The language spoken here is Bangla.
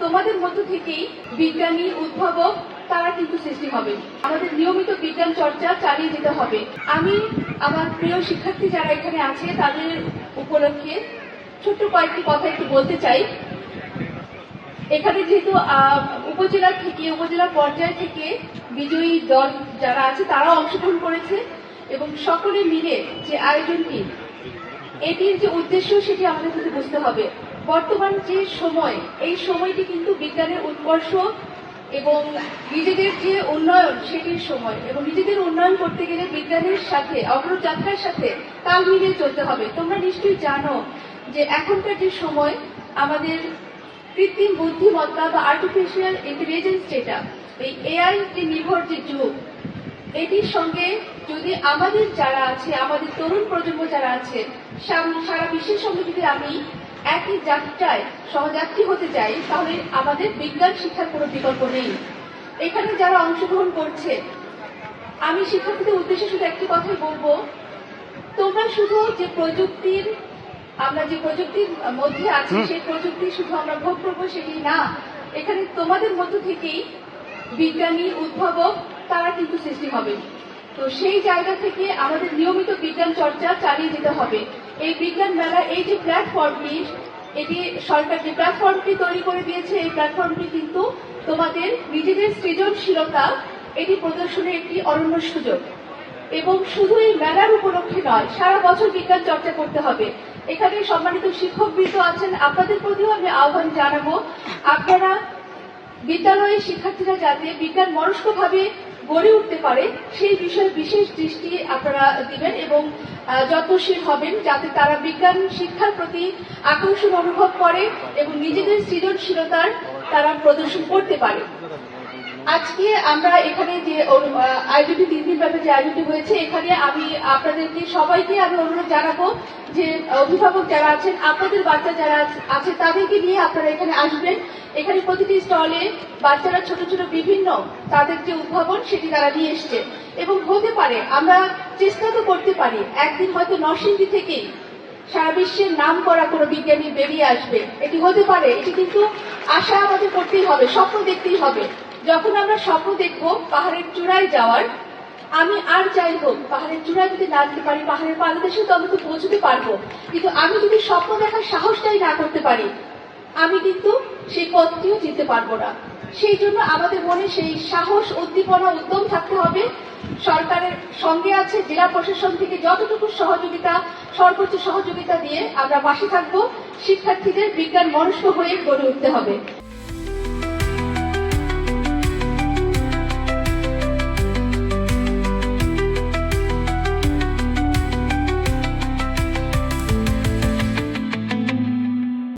তোমাদের মধ্য থেকেই বিজ্ঞানী উদ্ভাবক তারা কিন্তু সৃষ্টি হবে। আমাদের নিয়মিত বিজ্ঞান চর্চা চালিয়ে যেতে হবে। আমি আমার প্রিয় শিক্ষার্থী যারা এখানে আছে তাদের উপলক্ষে ছোট্ট কয়েকটি কথা একটু বলতে চাই। এখানে যেহেতু উপজেলা পর্যায় থেকে বিজয়ী দল যারা আছে তারাও অংশগ্রহণ করেছে এবং সকলে মিলে যে আয়োজনটি, এটির যে উদ্দেশ্য সেটি আমাদের কিন্তু বুঝতে হবে। বর্তমান যে সময়, এই সময়টি কিন্তু বিজ্ঞানের উৎকর্ষ এবং নিজেদের যে উন্নয়ন সেটির সময়, এবং নিজেদের উন্নয়ন করতে গেলে বিজ্ঞানের সাথে অগ্রযাত্রার সাথে তাল মিলিয়ে চলতে হবে। তোমরা নিশ্চয়ই জানো যে এখনকার যে সময় আমাদের কৃত্রিম বুদ্ধিমত্তা বা আর্টিফিশিয়াল ইন্টেলিজেন্স যেটা, এই এআই নির্ভর যে যুগ, এটির সঙ্গে যদি আমাদের যারা আছে, আমাদের তরুণ প্রজন্ম যারা আছে, সারা বিশ্বের সঙ্গে যদি আমি একই যাত্রায় সহযাত্রী হতে চাই, তাহলে আমাদের বিজ্ঞান শিক্ষার কোনো বিকল্প নেই। এখানে যারা অংশগ্রহণ করছে, আমি শিক্ষার্থীদের উদ্দেশ্যে শুধু একটি কথাই বলবো, তোমরা শুধু যে আমরা যে প্রযুক্তির মধ্যে আছি সেই প্রযুক্তি শুধু আমরা ভোগ করবো সেটি না, এখানে তোমাদের মধ্য থেকেই বিজ্ঞানী উদ্ভাবক তারা কিন্তু সৃষ্টি হবে। তো সেই জায়গা থেকে আমাদের নিয়মিত বিজ্ঞান চর্চা চালিয়ে যেতে হবে। এই বিজ্ঞান মেলা, এই যে প্ল্যাটফর্মটি, এটি সরকার যে প্ল্যাটফর্মটি তৈরি করে দিয়েছে, এই প্ল্যাটফর্মটি কিন্তু তোমাদের নিজেদের সৃজনশীলতা এটি প্রদর্শনের একটি অনন্য সুযোগ। এবং শুধু এই মেলার উপলক্ষে নয়, সারা বছর বিজ্ঞান চর্চা করতে হবে। এখানে সম্মানিত শিক্ষকবৃন্দ আছেন, আপনাদের প্রতিও আমি আহ্বান জানাবো, আপনারা বিদ্যালয়ের শিক্ষার্থীরা যাতে বিজ্ঞান মনস্কভাবে গড়ে উঠতে পারে সেই বিষয়ে বিশেষ দৃষ্টি আপনারা দিবেন এবং যত্নশীল হবেন, যাতে তারা বিজ্ঞান শিক্ষার প্রতি আকর্ষণ অনুভব করে এবং নিজেদের সৃজনশীলতার তারা প্রদর্শন করতে পারে। আজকে আমরা এখানে যে আয়োজনটি 3 দিন ব্যাপী যে আয়োজনটি হয়েছে, এখানে আমি আপনাদেরকে সবাইকে আমি অনুরোধ জানাবো যে অভিভাবক যারা আছেন, আপনাদের বাচ্চা যারা আছে তাদেরকে নিয়ে আপনারা এখানে আসবেন। এখানে প্রতিটি স্টলে বাচ্চারা ছোট ছোট বিভিন্ন তাদের যে উদ্ভাবন সেটি তারা নিয়ে এসছে, এবং হতে পারে আমরা চেষ্টা তো করতে পারি একদিন হয়তো নরসিংদী থেকেই সারা বিশ্বের নাম করা কোনো বিজ্ঞানী বেরিয়ে আসবে, এটি হতে পারে। এটি কিন্তু আশা আমাদের করতেই হবে, স্বপ্ন দেখতেই হবে। যখন আমরা স্বপ্ন দেখবো পাহাড়ের চূড়ায় যাওয়ার, আমি আর যাই হোক পাহাড়ের চূড়ায় যদি না যেতে পারি, পাহাড়ের পাদদেশে তো আমি তো পৌঁছতে পারবো, কিন্তু আমি যদি স্বপ্ন দেখার সাহসটাই না করতে পারি, আমি কিন্তু সেই পথটিও যেতে পারবো না। সেই জন্য আমাদের মনে সেই সাহস, উদ্দীপনা, উদ্যম থাকতে হবে। সরকারের সঙ্গে আছে, জেলা প্রশাসন থেকে যতটুকু সহযোগিতা, সর্বোচ্চ সহযোগিতা দিয়ে আমরা পাশে থাকবো। শিক্ষার্থীদের বিজ্ঞান মনস্ক হয়ে গড়ে উঠতে হবে।